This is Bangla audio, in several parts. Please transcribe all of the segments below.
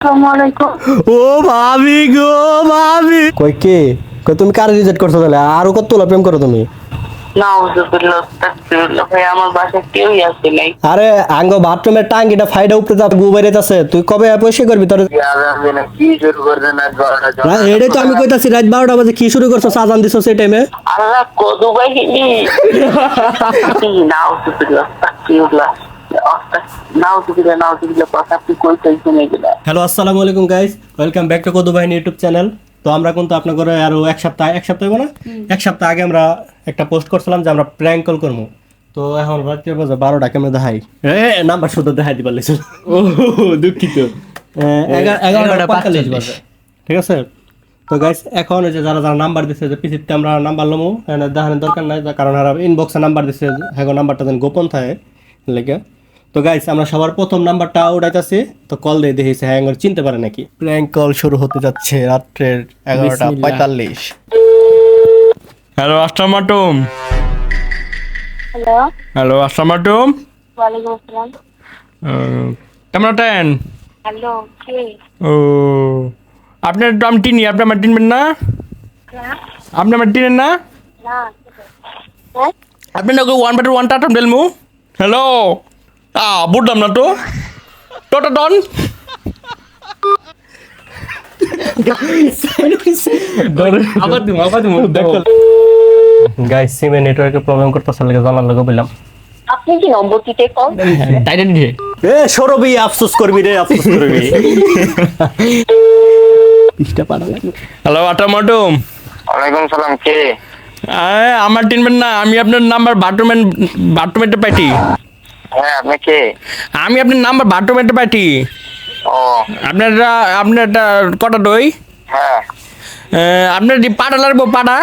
আসসালামাইকুম। ও ভাবি গো ভাবি কই কে কই তুমি কারে রিজেক্ট করছো তাহলে আরো কত তোলা প্রেম করো তুমি? নাউজুবিল্লাহ তাকবীরুল্লাহ, ভাই আমার বাসায় কেউই আসে নাই। আরে আঙ্গ বাথরুমের টাঙ্কিটা ফাইডা উপরে যা গু বাইরেতাছে, তুই কবে পয়সা করবি তোর? কি শুরু করছেন আজ 12টা? না এটাই তো আমি কইতাছি, রাত 12টা বাজে কি শুরু করছো? আজান দিছো সেই টাইমে? আল্লাহ কদু বাহিনী। নাউজুবিল্লাহ তাকবীরুল্লাহ, নাউজুবিল্লাহ নাউজুবিল্লাহ, কথা আপনি কই চাইছেন এগুলা? হ্যালো আসসালামু আলাইকুম গাইস, ওয়েলকাম ব্যাক টু কদু বাহিনী ইউটিউব চ্যানেল। তো আমরা কিন্তু আপনার ঘরে আরো এক সপ্তাহ হইব না, এক সপ্তাহ আগে আমরা একটা পোস্ট করছিলাম যে আমরা প্র্যাঙ্ক কল করবো। তো এখন রাত্রে বাজে 12টা, কেমন দেখাই নাম্বার শুধু দেখাই দিবার লাগছে। ও দুঃখিত, 11:45 বাজে, ঠিক আছে। তো গাইস এখন ওই যে যারা যারা নাম্বার দিচ্ছে যে পিসিতে আমরা নাম্বার লমু, দেখানোর দরকার নাই, কারণ আর ইনবক্সে নাম্বার দিচ্ছে, হ্যাঁ নাম্বারটা যেন গোপন থাকে লেগে। তো গাইস আমরা সবার প্রথম নাম্বারটা উঠাইতেছি, তো কল দিয়ে দেখেছি হ্যাঁ চিনতে পারে নাকি। প্র্যাঙ্ক কল শুরু হতে যাচ্ছে রাত্রের 11:45। হ্যালো আসসালামু আলাইকুম। হ্যালো, হ্যালো আসসালামু আলাইকুম। ওয়ালাইকুম আসসালাম। কেমন আছেন? হ্যালো, কে? ও আপনার তো আমি চিনি, আপনি আমার চিনবেন না? আপনি আমার চিনেন না? না, হ্যাঁ আপনি না ওয়ান বাটার ওয়ান টাটা বেলমু। হ্যালো বুঝলাম না তো টোটা ডন। আবার দিমু দেখো গাইস সিমে নেটওয়ার্কের প্রবলেম করতেছে, লাগে জানার লাগে বললাম। আপনি কি নম্বরটিতে কল? টাইটেল দিয়ে এ সরবি, আফসোস করবি রে, আফসোস করবি। পিছটা পাড়া লাগে। হ্যালো আসসালামু আলাইকুম। ওয়ালাইকুম সালাম, কে? আমার চিনবেন না, আমি আপনার নাম্বার বাথরুমেতে পাইছি। হ্যাঁ, আপনি কে? আমি আপনার নাম্বার বাথরুমেতে পাইছি। ও আপনার একটা কটা দই, হ্যাঁ আপনার যে পাড়া লাগবো, পাড়া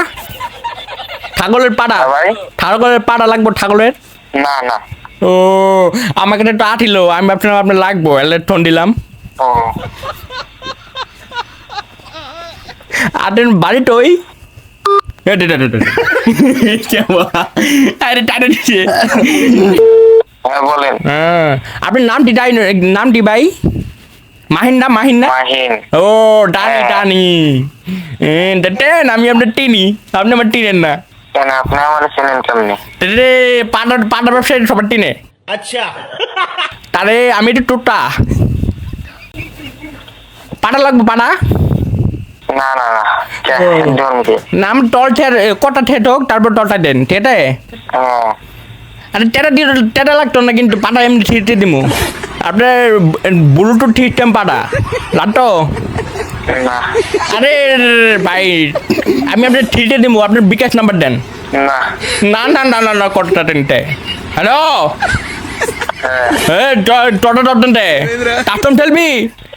ছাগলের পাড়া, ভাই। ছাগলের পাড়া লাগবো, ছাগলের। না না। ও আমাকে একটু আঠিল, আমি আপনার লাগবো, এলে ফোন দিলাম। ও আপনার বাড়িটা ওই আরে টাটা দিচ্ছে। হ্যাঁ বলেন। হ্যাঁ আপনার নামটি ভাই? মাহিন না? মাহিন। ও ডানি হ্যাঁ। ডানি টেন, আমি আপনার টিনি, আপনি আমার টিনেন না। কেন আপনি আমার চেনেন কেমনি? রে পাড়ার ব্যবসায়ী সবার টিনে। আচ্ছা তারে আমি একটু টোটা পাড়া লাগবো, পাড়া না না না, ধরুন কি? নাম টল ঠের কটা ঠেট হোক, তারপর টলটা দেন ঠেটে। হ্যাঁ আরে টেটা লাগতো না, কিন্তু পাটা এমনি ঠিকতে দিমু। আপনার ব্লুটুথ সিস্টেম পাটা লাগতো? না আরে ভাই আমি আপনার ঠিকতে দিমু, আপনার বিকাশ নাম্বার দেন। না। না না না না না কটা টেনটে। হ্যালো হ্যাঁ টটা টনটে টাস্টম ঠেলবি,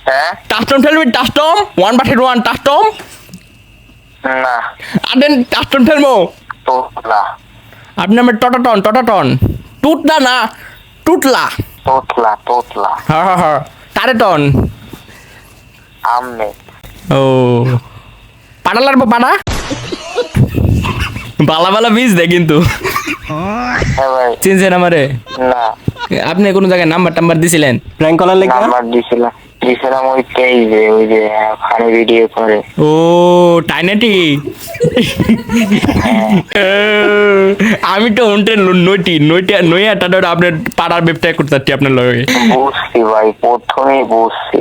হ্যাঁ টাস্টম ঠেলবি, টাস্টম 1/1 টাস্টম। না। আদেন টাস্টম ঠেলবো। তো না, আপনি আমার টটাটন টুটলা না, টুটলা। তোতলা হ্যাঁ হ্যাঁ হ্যাঁ তারে টন। আমনে। ও পাড়া লাগবো, পাড়া বালা বীজ দেয় কিন্তু। হ্যাঁ ভাই। চিনছেন আমারে? না, আপনি কোনো জায়গায় নাম্বার দিছিলেন? প্র্যাঙ্ক কলার লেগে নাম্বার দিছিলাম ওই যে ফানি ভিডিও করে। ও টাইনেটি। আমি তো উনটে নইয়াটা আপনার পাড়ার ব্যবসায় করতে চাচ্ছি আপনার লগে। বুঝছি ভাই, প্রথমেই বুঝছি।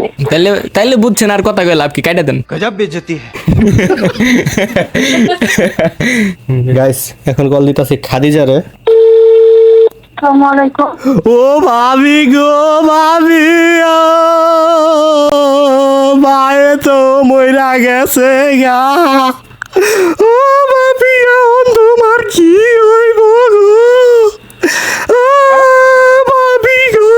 তাইলে বুঝছেন, আর কথা কইলে আপনি কাইটা দেন। गजब बेइज्जती है। গাইস এখন কল দিতাছি খাদিজারে। আসসালামু আলাইকুম। ও ভাবি গো ভাবি, ও ভাই তো মইরা গেছে গা। ও ভাবি এখন তোমার কি হইব গো? ও ভাবি গো,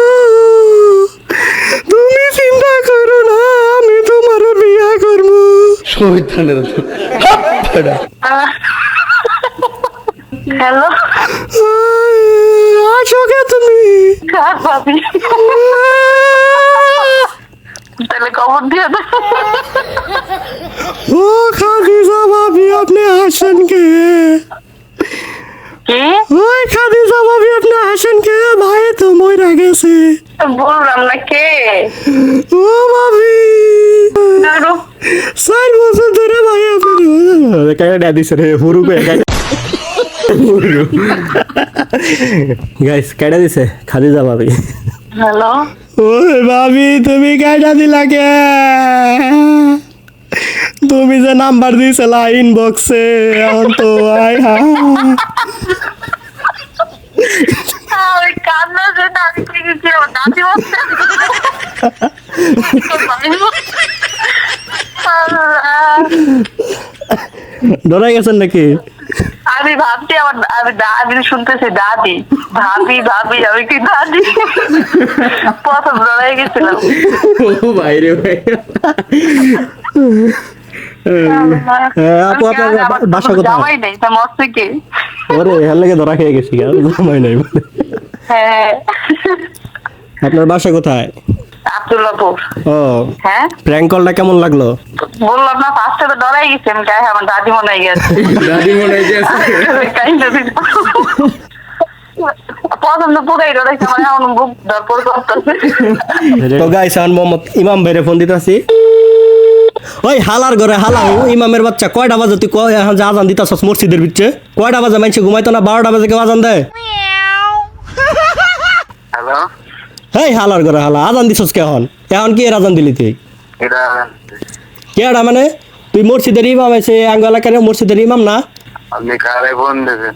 তুমি চিন্তা করো না, আমি তোমার বিয়া করবো। হ্যালো, আসো কে তুমি? ভাবি তাহলে খবর দিয়ে দে। ও খাদিজা ভাবি, আপনি আসেন কে? কি? ওই খাদিজা ভাবি, আপনি আসেন কে? ভাই তো মইরা গেছে। বললাম না কে ও ভাবি ধরো 4 বছর ধরে ভাই আপনার কাইডা দিছে রে হুরুবে গাইস কাইডা দিছে খাদিজা ভাবি হ্যালো ওই ভাবি তুমি কাইডা দিলা কে তুমি যে নাম্বার দিছিলা ইনবক্সে এখন তো আই হা ওই কান্না যে দাদি থেকে কি দাদি বলছে ডরাই গেছেন নাকি আমি ভাবছি আমি দাদি শুনতেছি দাদি ভাবি ভাবি আমি কি দাদি প্রথম লড়াই গেছিলাম বাইরে ভাই আপু আপনার বাসা কোথায় জামাই নেই তা মস্ত কি ওরে এর লাগে ধরা খেয়ে গেছি জামাই নাই বলে হ্যাঁ আপনার বাসা কোথায় আব্দুল্লাহপুর ও হ্যাঁ প্র্যাঙ্ক কলটা কেমন লাগলো বললাম না ফার্স্টে তো ডরাই গেছি আমি গায়ে আমার দাদি মনে হয় গেছে দাদি মনে হয়েছে প্রথম তো পুরাই ডরাইছে আমার এমন বুক ধরপর করতেছে তো গাইস এখন মোহাম্মদ ইমাম ভাইরে ফোন দিতাছি ওই হালার ঘরে হালা ইমামের বাচ্চা কয়টা বাজে তুই এখন যে আজান দিতাছস মসজিদের ভিতরে কয়টা বাজে মানুষ ঘুমাইতো না 12টা বাজে কেউ আজান দেয় হ্যালো হেই হালার ঘরে হালা আজান দিছস কে এখন কি এর আজান দিলি তুই এটা কেডা মানে তুই মসজিদের ইমাম আছে আঙ্গ এলাকার মসজিদের ইমাম না আপনি কারে ফোন দিয়েছেন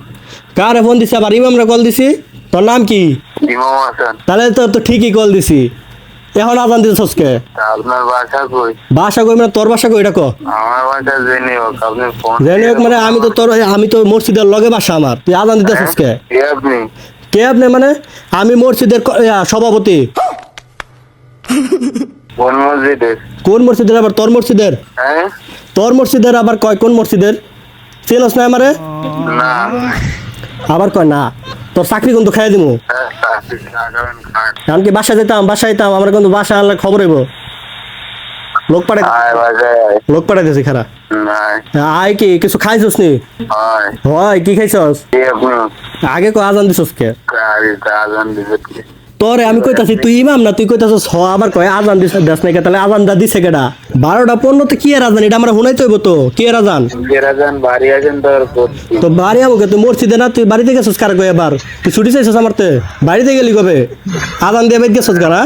কারে ফোন দিছি আবার ইমামরে কল দিছি তোর নাম কি ইমাম হাসান তাহলে তো ঠিকই কল দিছি এখন আজান দিছস কে আপনার বাসা কই বাসা কই মানে তোর বাসা কই এটা কো আমার বাসা জেনে হোক আপনি ফোন জানি হোক মানে আমি তো মসজিদের লগে বাসা আমার তুই আজান দিতেছিস কে কে আপনি কে আপনি মানে আমি মসজিদের সভাপতি কোন মসজিদে কোন মসজিদের আবার তোর মসজিদের হ্যাঁ তোর মসজিদের আবার কয় কোন মসজিদের চিনস না আমারে না আবার কয় না তোর চাকরি কিন্তু খাই দিমু এখন কি বাসায় যেতাম আমার কিন্তু বাসা আনলে খবর হইব লোক পাঠাইতেছি খারা আয় কি কিছু খাইছস নি হয় কি খাইছস আগে কো আজান দিছস কে তোরে আমি কইতাছি তুই ইমাম না তুই কইতাছস হ আবার কয় আজান দিছ দেশ নাকি তাহলে আজান দা দিছে কেডা 12টা 15 তো কি এর আজান এটা আমরা হুনাইতে হইব তো কি এর আজান তো বাড়ি আমাকে তুই মসজিদে না তুই বাড়িতে গেছস কার কয় এবার তুই ছুটি চাইছস আমারতে বাড়িতে গেলি কবে আজান দিয়ে বাইতে গেছস কারা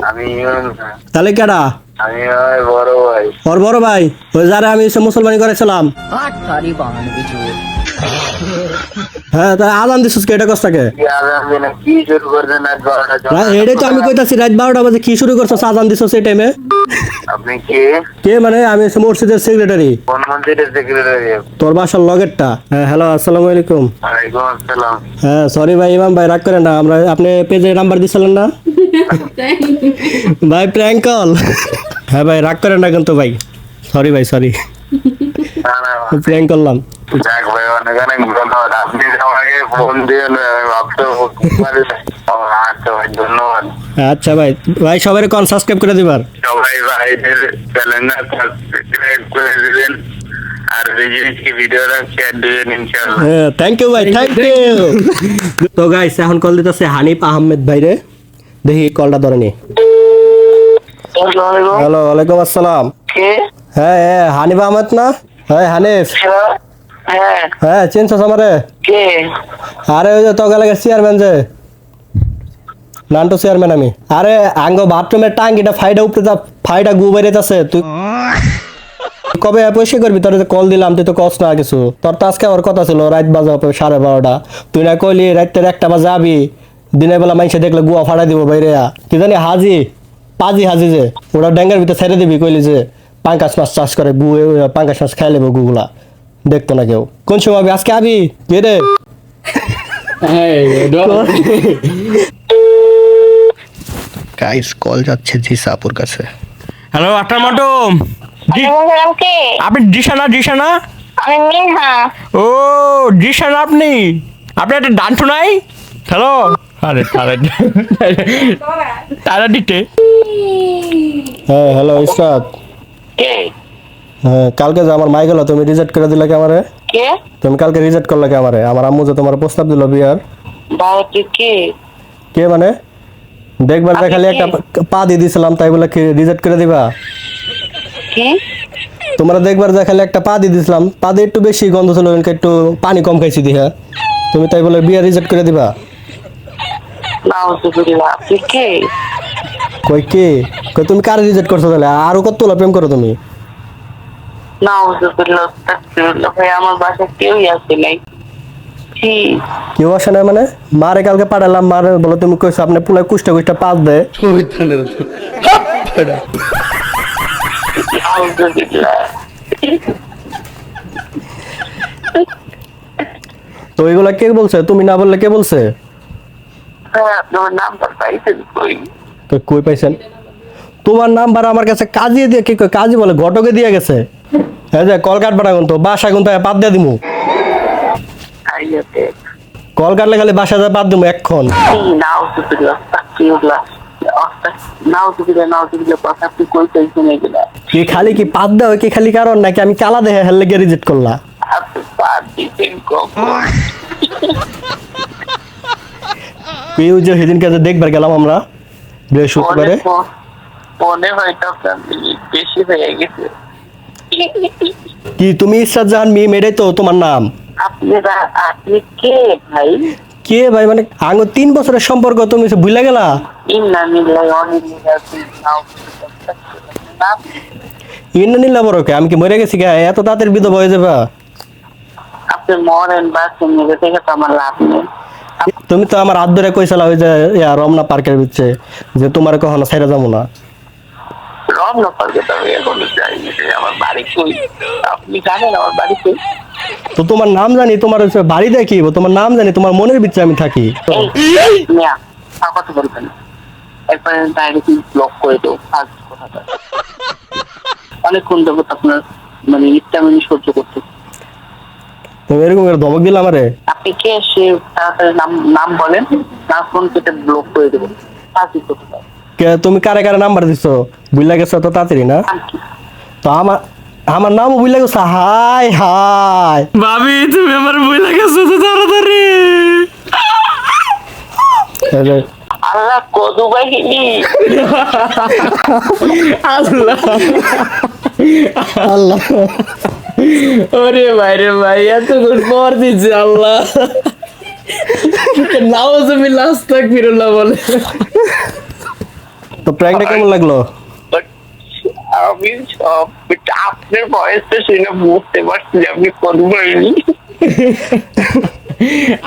আমি তাহলে কেডা আমি বড় ভাই ওর বড় ভাই ওই যারা আমি মুসলমানি করেছিলাম হ্যাঁ তা আজান দিছস কে এটা কষ্টাকে কি শুরু করছেন আজ 12টা এটাই তো আমি কইতাছি রাত 12টা বাজে কি শুরু করছস আজান দিছস এই টাইমে আপনি কে কে মানে আমি মসজিদের সেক্রেটারি কোন মন্দিরের সেক্রেটারি তোর বাসার লগেরটা হ্যাঁ হ্যালো আসসালামু আলাইকুম ওয়ালাইকুম আসসালাম হ্যাঁ সরি ভাই ইমাম ভাই রাগ করেন না আমরা আপনি পেজে নাম্বার দিছিলেন না ভাই প্র্যাঙ্ক কল হ্যাঁ ভাই রাগ করেন না কিন্তু ভাই সরি ভাই সরি না না প্র্যাঙ্ক করলাম যাক ভাই অনেক অনেক ধন্যবাদ আপনি যে আমাকে ফোন দিয়ে ভাবতে আচ্ছা ভাই ধন্যবাদ আচ্ছা ভাই ভাই সবাই কোন সাবস্ক্রাইব করে দিবার সবাই ভাইদের চ্যানেলটা সাবস্ক্রাইব করে দিবেন আর ভিডিওটি ভিডিওটা শেয়ার দিবেন ইনশাআল্লাহ হ্যাঁ থ্যাংক ইউ ভাই থ্যাংক ইউ তো গাইস এখন কল দিতেছে হানিফ আহমেদ ভাইরে দেখি কলটা ধরে নি হ্যালো ওয়ালাইকুম আসসালাম কে হ্যাঁ হ্যাঁ হানিফ আহমেদ না হ্যাঁ হানিফ হ্যাঁ হ্যাঁ চিনছস আমারে কে আরে ওই যে তোকে লাগে চেয়ারম্যান যে নান্টু চেয়ারম্যান আমি আরে আঙ্গ বাথরুমের টাঙ্কিটা ফাইটা গু বেরিয়েছে তুই কবে পয়সা করবি তোর কল দিলাম তুই তো কস না কিছু তোর তো আজকে আমার কথা ছিল রাত বাজে 12:30 তুই না কইলি রাতের 1টা বাজে যাবি দিনের বেলা মানুষে দেখলে গুয়া ফাড়াই দিব বাইরে কি জানি পাজি হাজি যে ওরা ড্যাঙ্গার ভিতরে ছেড়ে দিবি কইলি যে পাঙ্কাশ মাছ চাষ করে পাঙ্কাশ মাছ খাই লেবো গুগুলা দেখতো না কেউ কোন সময় আজকে আবি কে রে গাইস কল যাচ্ছে জিসাপুর কাছে হ্যালো আটার মাটুম কে আপনি দিশানা আমি মিনহা ও দিশানা আপনি একটা ডান্টু নাই হ্যালো আরে তারা দিতে হ্যাঁ হ্যালো ইসরাত কে হ্যাঁ কালকে যে আমার মাই গেল তুমি রিজেক্ট করে দিলে কে আমারে কে তুমি কালকে রিজেক্ট করলে কে আমারে আমার আম্মু যে তোমার প্রস্তাব দিল বিয়ার বাড়িতে কে কে মানে দেখবার যে খালি একটা পা দিয়ে দিছিলাম তাই বলে কি রিজেক্ট করে দিবা? কি তোমরা দেখবার যে খালি একটা পা দিয়ে দিছিলাম, পা দিয়ে একটু বেশি গন্ধ ছিল, একটু পানি কম খাইছি দিহা, তুমি তাই বলে বিয়ে রিজেক্ট করে দিবা? নাউজুবিল্লাহ, আপনি কে? কই কে? কই তুমি কারে রিজেক্ট করছো তাহলে? আরো কত প্রেম করো তুমি? নাউজুবিল্লাহ, তাকবীরুল্লাহ, ভাই আমার বাসায় কেউই আসে নাই। জি, কেউ আসে না মানে? মারে কালকে পাঠালাম, মারে বলো তুমি কইছো আপনি পুলাই কুষ্টা কুষ্টা পাস দেয়। নাউজুবিল্লাহ। তো এগুলা কে বলছে? তুমি না বললে কে বলছে? হ্যাঁ, আপনার নাম্বার পাইছেন কই? তো কই পাইছেন? তোমার নাম্বার আমার কাছে কাজী দিয়ে, কি কয় কাজী বলে, ঘটকে দিয়ে গেছে। হ্যাঁ যে কল কাটবা না কিন্তু, বাসা কিন্তু পাত দিয়ে দিমু। আইয়াতে কল কাটলে খালি বাসা যা পাত দিমু এক্ষণ। নাউজুবিল্লাহ, তাকবীরুল্লাহ। নাউজুবিল্লাহ, নাউজুবিল্লাহ, কথা আপনি কই চাইছেন এগুলা? কি খালি কি পাত দেওয়া কি খালি কারণ নাকি আমি কালা দেখে হেললে গিয়ে রিজেক্ট করলা? আপনি পার দিতেন কখন? কেউ যে সেদিনকে যে দেখবার গেলাম আমরা বৃহস্পতিবারে, মনে হয়তো আপনার মিনিট বেশি হয়ে গেছে। কি তুমি ইসরাত জাহান মিম, এটাই তো তোমার নাম? আপনি কে ভাই? কে ভাই মানে? আঙো 3 বছরের সম্পর্ক তুমি ভুলে গেলা? ইন্না নিল্লাহি ওয়া ইন্না ইলাইহি রাজিউন। ইন্না নিল্লাহ বড়কে আমি কি মরে গেছি গা? এত তাড়াতাড়ি বিধবা হয়ে যাবা? আপনি মরেন বাঁচেন নিজে থেকে তো আমার লাভ নেই। তুমি তো আমার হাত ধরে কইছিলা ওই যে রমনা পার্কের বিচ্ছে যে তোমার কখনো ছাইরা যাবো না। রমনা পার্কে তো আমি এখনো যাইনি, আমার বাড়ি কই? আপনি জানেন আমার বাড়ি কই? তো তোমার নাম জানি, তোমার হচ্ছে বাড়ি দেখি, তোমার নাম জানি, তোমার মনের বিচ্ছে আমি থাকি। এই মিয়া, কথা বলবেন একবার ডাইরেক্টলি ব্লক করে দেবো ফার্স্ট কথাটা। অনেকক্ষণ যাবো আপনার মানে ইচ্ছামিনি সহ্য করতে। তুমি এরকম করে ধমক দিলে আমারে? আপনি কে? সে তাড়াতাড়ি নাম বলেন, না ফোন কেটে ব্লক করে দেবো ফার্স্ট কথাটা। কে তুমি কারে কারে নাম্বার দিছো? বুঝলা গেছো তো তাড়াতাড়ি না? নাম কি? তো আমার নামও বুঝলা গেছো? হাই হাই ভাবি তুমি আমার বই লাগাছো তো তাড়াতাড়ি। এই যে, আল্লাহ কদু বাহিনী। আল্লাহ আল্লাহ ওরে ভাই রে ভাই, এত গুড পর দিচ্ছে আল্লাহ। নাউজুবিল্লাহ, আস্তাগফিরুল্লাহ বলে। তো প্র্যাঙ্কটা কেমন লাগলো? But আমি সব আপনার ভয়েসটা শুনে বুঝতে পারছি যে আপনি কদু বাহিনী।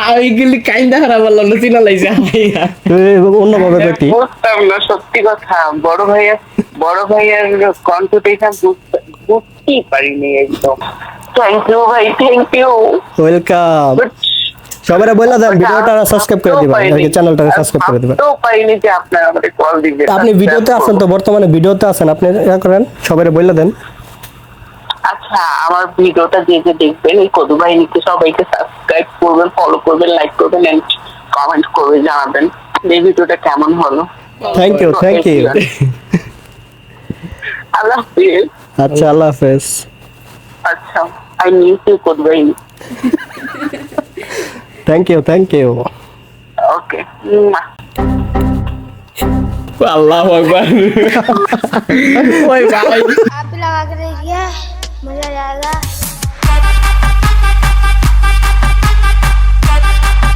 আমি গেলি কাইন্দা খারাপ বললাম না, চিনা লাইছে। অন্য ভাবে কইতি। বুঝতাম না সত্যি কথা। বড় ভাইয়ার কণ্ঠটা বুঝতেই পারিনি একদম। থ্যাংক ইউ ভাই, থ্যাংক ইউ। ওয়েলকাম। সবাই বলে দেন ভিডিওটা সাবস্ক্রাইব করে দিবা, আর কি চ্যানেলটা সাবস্ক্রাইব করে দিবা। তো পাইনি যে আপনারা আমাকে কল দিবেন। আপনি ভিডিওতে আছেন তো, বর্তমানে ভিডিওতে আছেন, আপনি ইয়া করেন, সবাই বলে দেন। আচ্ছা, আমার ভিডিওটা যে দেখবেন এই কদু বাহিনীকে সবাইকে সাবস্ক্রাইব করবেন, ফলো করবেন, লাইক করবেন এন্ড কমেন্ট করে জানাবেন এই ভিডিওটা কেমন হলো। Thank you, thank you. আল্লাহ হাফেজ। আচ্ছা, আল্লাহ হাফেজ। আচ্ছা, আই মিস ইউ কদু বাহিনী। Thank you, thank you. Okay. আল্লাহু আকবার। ওই ভাই आप भी लगा के देखिए मजा आ जाएगा।